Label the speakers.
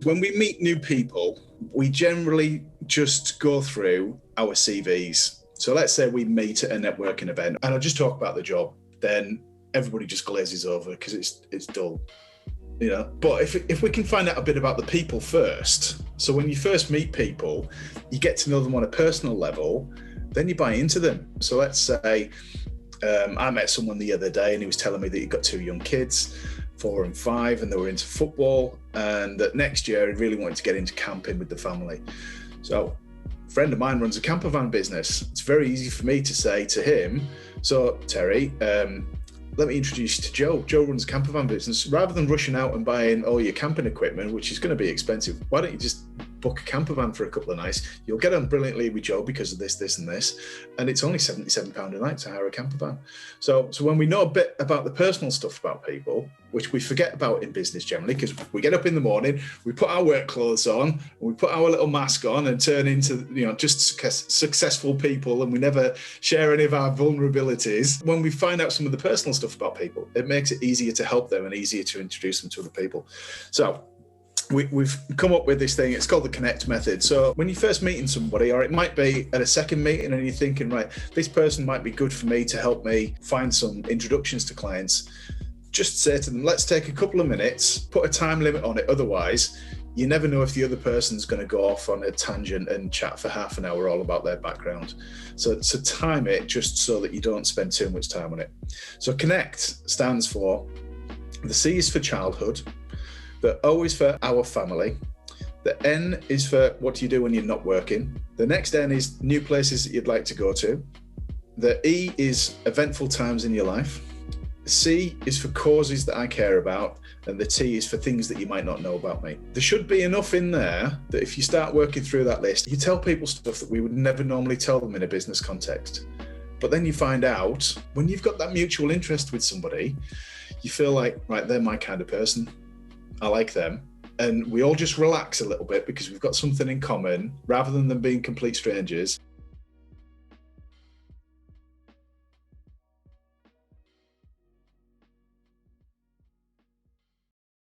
Speaker 1: When we meet new people, we generally just go through our CVs. So let's say we meet at a networking event and I just talk about the job, then everybody just glazes over because it's dull. But if we can find out a bit about the people first, so when you first meet people, you get to know them on a personal level, then you buy into them. So let's say I met someone the other day and he was telling me that he got 2 young kids, 4 and 5, and they were into football, and that next year he really wanted to get into camping with the family. So a friend of mine runs a camper van business. It's very easy for me to say to him, so Terry, let me introduce you to Joe. Joe runs a camper van business. Rather than rushing out and buying all your camping equipment, which is going to be expensive, why don't you just book a camper van for a couple of nights? You'll get on brilliantly with Joe because of this, and this. And it's only £77 a night to hire a camper van. So when we know a bit about the personal stuff about people, which we forget about in business generally, because we get up in the morning, we put our work clothes on, we put our little mask on and turn into, just successful people, and we never share any of our vulnerabilities. When we find out some of the personal stuff about people, it makes it easier to help them and easier to introduce them to other people. So we've come up with this thing, it's called the Connect method. So when you're first meeting somebody, or it might be at a second meeting and you're thinking, right, this person might be good for me to help me find some introductions to clients, just say to them, let's take a couple of minutes, put a time limit on it. Otherwise, you never know if the other person's going to go off on a tangent and chat for half an hour all about their background. So time it just so that you don't spend too much time on it. So Connect stands for, the C is for childhood, the O is for our family, the N is for what do you do when you're not working, the next N is new places that you'd like to go to, the E is eventful times in your life, the C is for causes that I care about, and the T is for things that you might not know about me. There should be enough in there that if you start working through that list, you tell people stuff that we would never normally tell them in a business context. But then you find out, when you've got that mutual interest with somebody, you feel like, right, they're my kind of person. I like them. And we all just relax a little bit because we've got something in common rather than them being complete strangers.